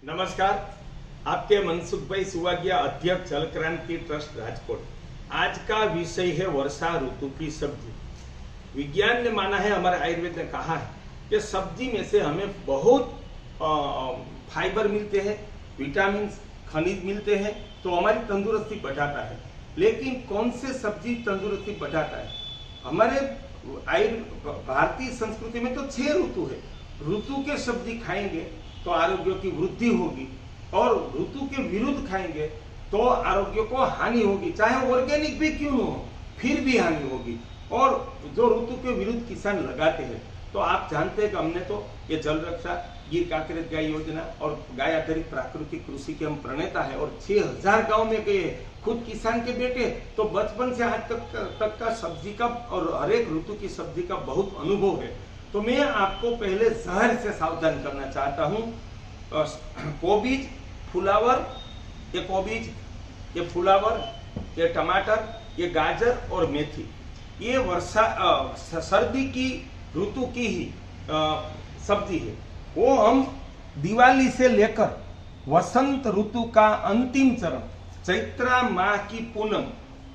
नमस्कार, आपके मनसुख भाई सुवागिया, अध्यक्ष जल क्रांति ट्रस्ट राजकोट। आज का विषय है वर्षा ऋतु की सब्जी। विज्ञान ने माना है, हमारे आयुर्वेद ने कहा है कि सब्जी में से हमें बहुत फाइबर मिलते हैं, विटामिन खनिज मिलते हैं, तो हमारी तंदुरुस्ती बढ़ाता है। लेकिन कौन से सब्जी तंदुरुस्ती बढ़ाता है? हमारे भारतीय संस्कृति में तो 6 ऋतु है। ऋतु के सब्जी खाएंगे तो आरोग्य की वृद्धि होगी, और ऋतु के विरुद्ध खाएंगे तो आरोग्य को हानि होगी, चाहे ऑर्गेनिक भी क्यों न हो, फिर भी हानि होगी। और जो ऋतु के विरुद्ध किसान लगाते हैं, तो आप जानते हैं कि हमने तो ये जल रक्षा, गिर कांकरेज गाय योजना और गाय आधारित प्राकृतिक कृषि के हम प्रणेता है, और 6000 गांव में गए, खुद किसान के बेटे, तो बचपन से आज तक का सब्जी का और हर एक ऋतु की सब्जी का बहुत अनुभव है। तो मैं आपको पहले जहर से सावधान करना चाहता हूँ। कोबीज, फुलावर, ये कोबीज, ये फुलावर, ये टमाटर, ये गाजर और मेथी, ये सर्दी की ऋतु की ही सब्जी है। वो हम दिवाली से लेकर वसंत ऋतु का अंतिम चरण चैत्र माह की पूनम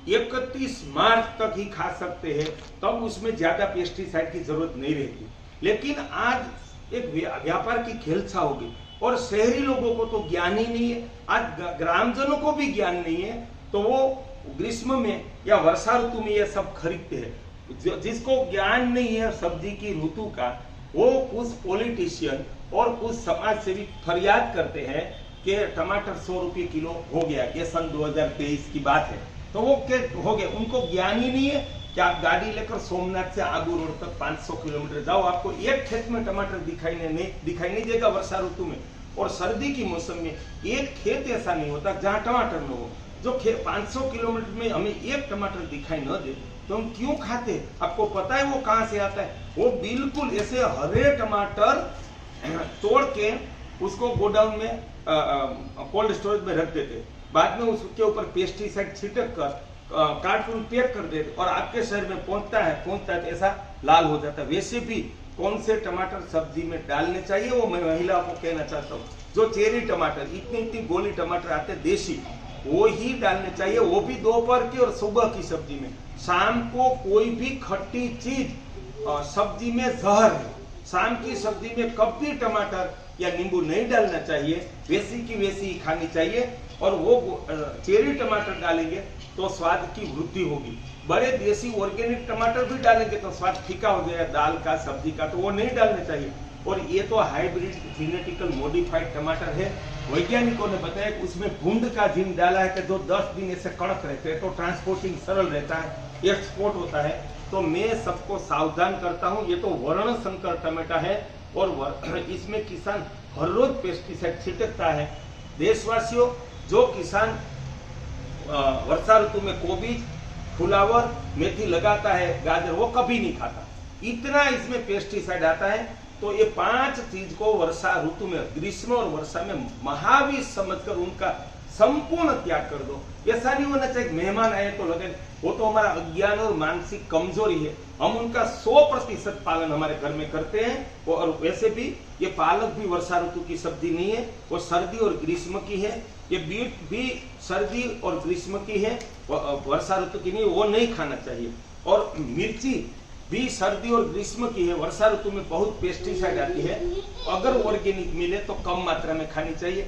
31 मार्च तक ही खा सकते हैं, तब उसमें ज्यादा पेस्टिसाइड की जरूरत नहीं रहती। लेकिन आज एक व्यापार की खेलछा होगी, और शहरी लोगों को तो ज्ञान ही नहीं है, आज ग्रामजनों को भी ज्ञान नहीं है, तो वो ग्रीष्म में या वर्षा ऋतु में ये सब खरीदते हैं। जिसको ज्ञान नहीं है सब्जी की ऋतु का, वो कुछ पॉलिटिशियन और कुछ समाज सेवी फरियाद करते हैं कि टमाटर 100 रुपये किलो हो गया। ये सन 2023 की बात है। तो वो क्या हो गया, उनको ज्ञान ही नहीं है कि आप गाड़ी लेकर सोमनाथ से आगू रोड तक 500 किलोमीटर जाओ, आपको एक खेत में टमाटर दिखाई नहीं देगा वर्षा ऋतु में। और सर्दी की मौसम में एक खेत ऐसा नहीं होता जहाँ टमाटर न हो। जो 500 किलोमीटर में हमें एक टमाटर दिखाई न दे, तो हम क्यों खाते? आपको पता है वो कहाँ से आता है? वो बिल्कुल ऐसे हरे टमाटर तोड़ के उसको गोडाउन में कोल्ड स्टोरेज में रख देते, बाद में उसके ऊपर पेस्टिसाइड छिटक कर कार्टून पैक कर देते, और आपके शहर में पहुंचता है तो ऐसा लाल हो जाता है। वैसे भी कौन से टमाटर सब्जी में डालने चाहिए, वो मैं महिलाओं को कहना चाहता हूँ। जो चेरी टमाटर, इतनी गोली टमाटर आते देशी, वो ही डालने चाहिए, वो भी दोपहर की और सुबह की सब्जी में। शाम को कोई भी खट्टी चीज सब्जी में जहर है। शाम की सब्जी में कभी टमाटर या नींबू नहीं डालना चाहिए, वैसी की वैसी ही खानी चाहिए। और वो चेरी टमाटर डालेंगे तो स्वाद की वृद्धि होगी। बड़े देसी ऑर्गेनिक टमाटर भी डालेंगे तो स्वाद फीका हो जाएगा दाल का, सब्जी का, तो वो नहीं डालने चाहिए। और ये तो हाइब्रिड जेनेटिकल मॉडिफाइड टमाटर है। वैज्ञानिकों ने बताया कि उसमें भूंड का जीन डाला है कि जो 10 दिन ऐसे कड़क रहते हैं, तो ट्रांसपोर्टिंग सरल रहता है, एक्सपोर्ट होता है। तो मैं सबको सावधान करता हूँ, ये तो वर्ण संकर टमाटर है, और इसमें किसान हर रोज पेस्टिसाइड छिटकता है। देशवासियों, जो किसान वर्षा ऋतु में कोबीज, फुलावर, मेथी लगाता है, गाजर, वो कभी नहीं खाता, इतना इसमें पेस्टिसाइड आता है। तो ये 5 चीज को वर्षा ऋतु में, ग्रीष्म और वर्षा में महावीर समझकर उनका संपूर्ण त्याग कर दो। ऐसा नहीं होना चाहिए मेहमान आए तो लगे, वो तो हमारा अज्ञान और मानसिक कमजोरी है। हम उनका 100% पालन हमारे घर में करते हैं। और वैसे भी ये पालक भी वर्षा ऋतु की सब्जी नहीं है, वो सर्दी और ग्रीष्म की है। ये बीट भी सर्दी और ग्रीष्म की है, वर्षा ऋतु की नहीं, वो नहीं खाना चाहिए। और मिर्ची भी सर्दी और ग्रीष्म की है, वर्षा ऋतु में बहुत पेस्टिसाइड आती है, अगर ऑर्गेनिक मिले तो कम मात्रा में खानी चाहिए।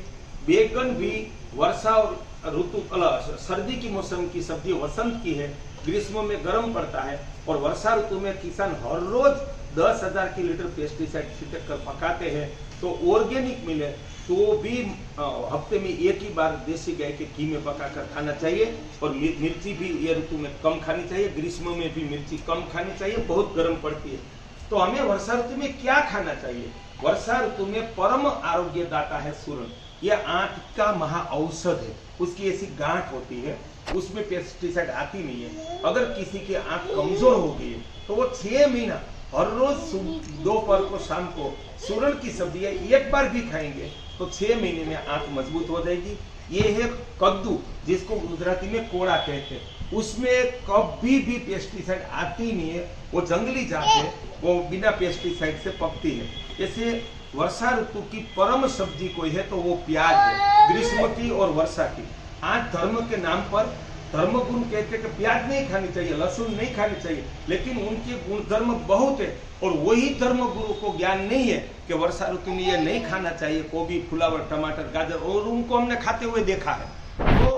बैगन भी वर्षा और ऋतु सर्दी की मौसम की सब्जी, वसंत की है, ग्रीष्म में गर्म पड़ता है। और वर्षा ऋतु में किसान हर रोज 10,000 की लीटर पेस्टिसाइड छिटक कर पकाते हैं। तो ऑर्गेनिक मिले तो भी हफ्ते में एक ही बार देसी गाय के घी में पकाकर खाना चाहिए। और मिर्ची भी ये ऋतु में कम खानी चाहिए, ग्रीष्म में भी मिर्ची कम खानी चाहिए, बहुत गर्म पड़ती है। तो हमें वर्षा ऋतु में क्या खाना चाहिए? वर्षा ऋतु में परम आरोग्यदाता है सूरण। यह आंख का महा औषध है, उसकी ऐसी गांठ होती है, उसमें पेस्टिसाइड आती नहीं है। अगर किसी की आंख कमजोर हो गई है तो वो 6 महीना हर रोज दोपहर को, शाम को सूरण की सब्जी एक बार भी खाएंगे तो 6 महीने में आंख मजबूत हो जाएगी। ये है कद्दू, जिसको गुजराती में कोड़ा कहते हैं, उसमें कभी भी पेस्टिसाइड आती नहीं है, वो जंगली जात है, वो बिना पेस्टिसाइड से पकती है। जैसे वर्षा ऋतु की परम सब्जी कोई है तो वो प्याज है, ग्रीष्म की और वर्षा की। आज धर्म के नाम पर धर्मगुरु कहते हैं कि प्याज नहीं खानी चाहिए, लहसुन नहीं खानी चाहिए, लेकिन उनके गुणधर्म बहुत है और वही धर्मगुरु को ज्ञान नहीं है कि वर्षा ऋतु में ये नहीं खाना चाहिए, गोभी, फुलावर, टमाटर, गाजर, और उनको हमने खाते हुए देखा है। तो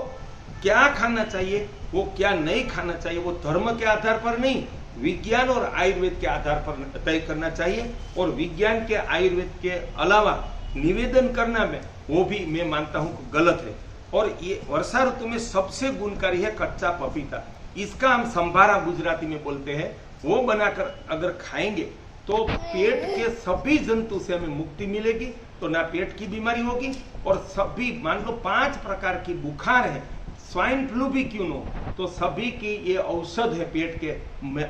क्या खाना चाहिए, वो क्या नहीं खाना चाहिए, वो धर्म के आधार पर नहीं, विज्ञान और आयुर्वेद के आधार पर तय करना चाहिए। और विज्ञान के आयुर्वेद के अलावा निवेदन करना में वो भी मैं मानता हूँ गलत है। और ये वर्षा ऋतु में सबसे गुणकारी है कच्चा पपीता। इसका हम संभारा गुजराती में बोलते हैं। वो बनाकर अगर खाएंगे तो पेट के सभी जंतु से हमें मुक्ति मिलेगी, तो ना पेट की बीमारी होगी और सभी, मान लो 5 प्रकार की बुखार है, स्वाइन फ्लू भी क्यों न हो, तो सभी की ये औषध है। पेट के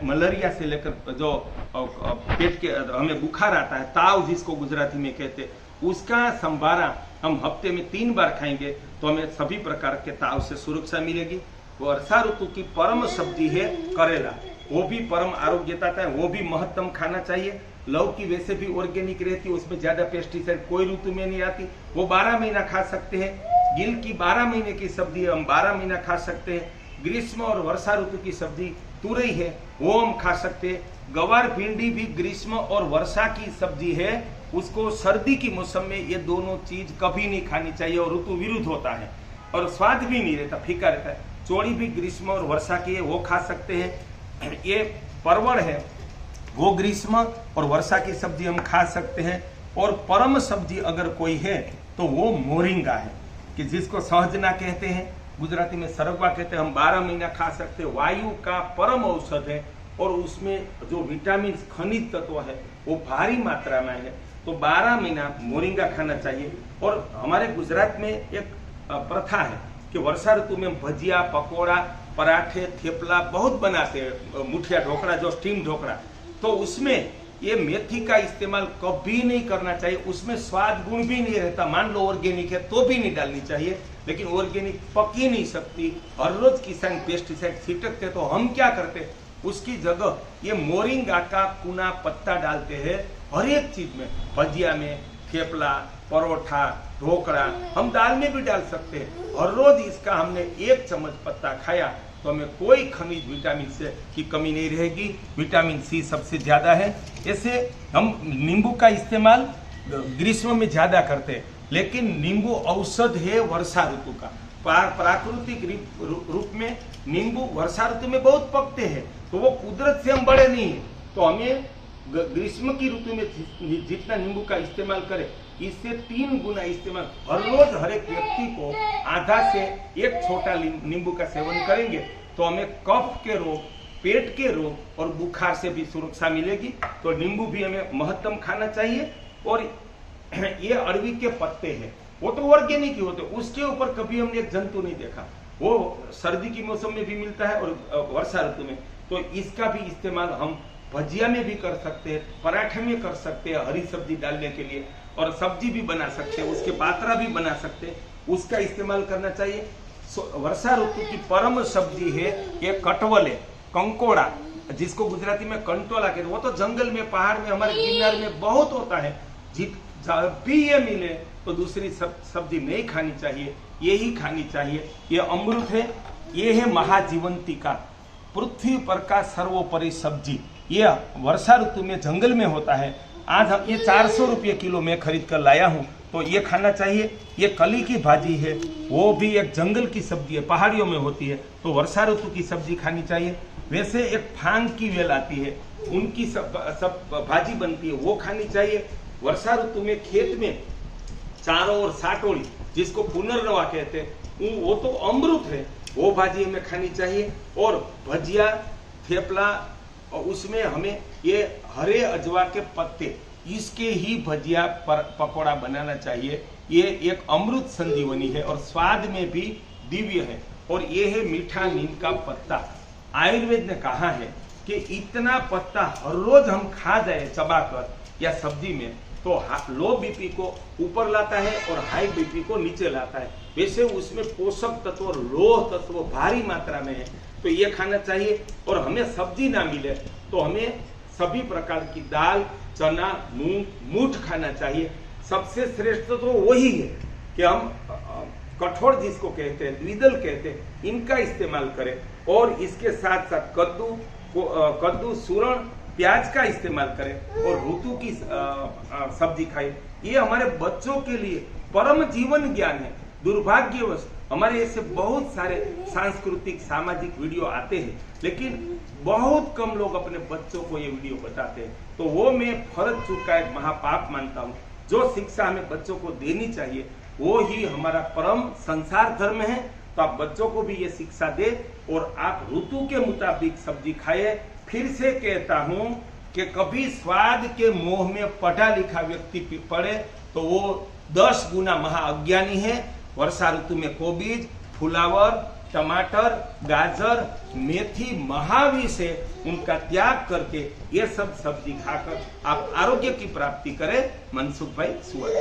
मलेरिया से लेकर जो पेट के हमें बुखार आता है, ताव जिसको गुजराती में कहते हैं, उसका संभारा हम हफ्ते में 3 बार खाएंगे तो हमें सभी प्रकार के ताव से सुरक्षा मिलेगी। वर्षा ऋतु की परम सब्जी है करेला, वो भी परम आरोग्यता है, वो भी महत्तम खाना चाहिए। लौकी वैसे भी ऑर्गेनिक रहती है, उसमें ज्यादा पेस्टिसाइड कोई ऋतु में नहीं आती, वो 12 महीना खा सकते हैं। गिल की 12 महीने की सब्जी हम 12 महीना खा सकते हैं। ग्रीष्म और वर्षा ऋतु की सब्जी तुरई है, वो हम खा सकते हैं। गवार भिंडी भी ग्रीष्म और वर्षा की सब्जी है, उसको सर्दी की मौसम में ये दोनों चीज कभी नहीं खानी चाहिए और ऋतु विरुद्ध होता है और स्वाद भी नहीं रहता, फीका रहता है। चौड़ी भी ग्रीष्म और वर्षा की है, वो खा सकते हैं। ये परवल है, वो ग्रीष्म और वर्षा की सब्जी हम खा सकते हैं। और परम सब्जी अगर कोई है तो वो मोरिंगा है, कि जिसको सहजना कहते हैं, गुजराती में सरगवा कहते हैं, हम 12 महीना खा सकते हैं। वायु का परम औषध है और उसमें जो विटामिन खनिज तत्व है वो भारी मात्रा में है, तो 12 महीना मोरिंगा खाना चाहिए। और हमारे गुजरात में एक प्रथा है कि वर्षा ऋतु में भजिया, पकोड़ा, पराठे, थेपला बहुत बनाते हैं, मुठिया ढोकड़ा जो स्टीम ढोकड़ा, तो उसमें ये मेथी का इस्तेमाल कभी नहीं करना चाहिए। उसमें स्वाद गुण भी नहीं रहता, मान लो ऑर्गेनिक है तो भी नहीं डालनी चाहिए, लेकिन ऑर्गेनिक पक ही नहीं सकती। हर रोज किसान पेस्टिसाइड छिटकते, तो हम क्या करते, उसकी जगह ये मोरिंगा का कुना पत्ता डालते हैं हर एक चीज में, भजिया में, थेपला, परोठा, ढोकड़ा, हम दाल में भी डाल सकते हैं। हर रोज इसका हमने 1 चम्मच पत्ता खाया तो हमें कोई खनिज विटामिन से की कमी नहीं रहेगी। विटामिन सी सबसे ज्यादा है। ऐसे हम नींबू का इस्तेमाल ग्रीष्म में ज्यादा करते हैं, लेकिन नींबू औषध है वर्षा ऋतु का। प्राकृतिक रूप में नींबू वर्षा ऋतु में बहुत पकते हैं, तो वो कुदरत से हम बड़े नहीं है, तो हमें ग्रीष्म की ऋतु में जितना नींबू का इस्तेमाल करें, इससे 3 गुना इस्तेमाल हर रोज हर एक व्यक्ति को आधा से 1 छोटा नींबू का सेवन करेंगे तो हमें कफ के रोग, पेट के रोग और बुखार से भी सुरक्षा मिलेगी। तो नींबू भी हमें महत्तम खाना चाहिए। और ये अरवी के पत्ते हैं, वो तो ऑर्गेनिक ही होते, उसके ऊपर कभी हमने एक जंतु नहीं देखा। वो सर्दी की मौसम में भी मिलता है और वर्षा ऋतु में, तो इसका भी इस्तेमाल हम भजिया में भी कर सकते हैं, पराठे में कर सकते हैं, हरी सब्जी डालने के लिए, और सब्जी भी बना सकते हैं, उसके पात्रा भी बना सकते हैं, उसका इस्तेमाल करना चाहिए। वर्षा ऋतु की परम सब्जी है ये कटवल है, कंकोड़ा, जिसको गुजराती में कंटोला कहते हैं। वो तो जंगल में, पहाड़ में, हमारे गिरनार में बहुत होता है। जब भी ये मिले तो दूसरी सब्जी नहीं खानी चाहिए, यही खानी चाहिए। ये अमृत है, ये है महाजीवंतिका, पृथ्वी पर का सर्वोपरि सब्जी। ये वर्षा ऋतु में जंगल में होता है। आज हम ये 400 रुपये किलो में खरीद कर लाया हूँ, तो ये खाना चाहिए। ये कली की भाजी है, वो भी एक जंगल की सब्जी है, पहाड़ियों में होती है, तो वर्षा ऋतु की सब्जी खानी चाहिए। वैसे एक फांग की वेल आती है, उनकी सब भाजी बनती है, वो खानी चाहिए। वर्षा ऋतु में खेत में चारों ओर साटोड़ी, जिसको पुनर्नवा कहते हैं, वो तो अमृत है, वो भाजी हमें खानी चाहिए। और भजिया, थेपला, और उसमें हमें ये हरे अजवा के पत्ते, इसके ही भजिया पकौड़ा बनाना चाहिए। ये एक अमृत संजीवनी है और स्वाद में भी दिव्य है। और ये है मीठा नीम का पत्ता। आयुर्वेद ने कहा है कि इतना पत्ता हर रोज हम खा जाए चबाकर या सब्जी में, तो लो बीपी को ऊपर लाता है और हाई बीपी को नीचे लाता है। वैसे उसमें पोषक तत्व और लोह तत्व भारी मात्रा में है, तो ये खाना चाहिए। और हमें सब्जी ना मिले तो हमें सभी प्रकार की दाल, चना, मूंग, मूठ खाना चाहिए। सबसे श्रेष्ठ तो वही है कि हम कठोर जिसको कहते हैं, द्विदल कहते हैं, इनका इस्तेमाल करें और इसके साथ साथ कद्दू, सूरण, प्याज का इस्तेमाल करें और ऋतु की सब्जी खाएं। ये हमारे बच्चों के लिए परम जीवन ज्ञान है। दुर्भाग्यवश हमारे ऐसे बहुत सारे सांस्कृतिक सामाजिक वीडियो आते हैं, लेकिन बहुत कम लोग अपने बच्चों को ये वीडियो बताते हैं। तो वो मैं फर्ज चूका एक महापाप मानता हूँ। जो शिक्षा हमें बच्चों को देनी चाहिए वो ही हमारा परम संसार धर्म है। तो आप बच्चों को भी ये शिक्षा दे और आप ऋतु के मुताबिक सब्जी खाए। फिर से कहता हूँ कि कभी स्वाद के मोह में पढ़ा लिखा व्यक्ति पड़े तो वो 10 गुना महाअज्ञानी है। वर्षा ऋतु में कोबीज, फुलावर, टमाटर, गाजर, मेथी महाविष है, उनका त्याग करके ये सब सब्जी खाकर आप आरोग्य की प्राप्ति करें। मनसुख भाई, सुअर।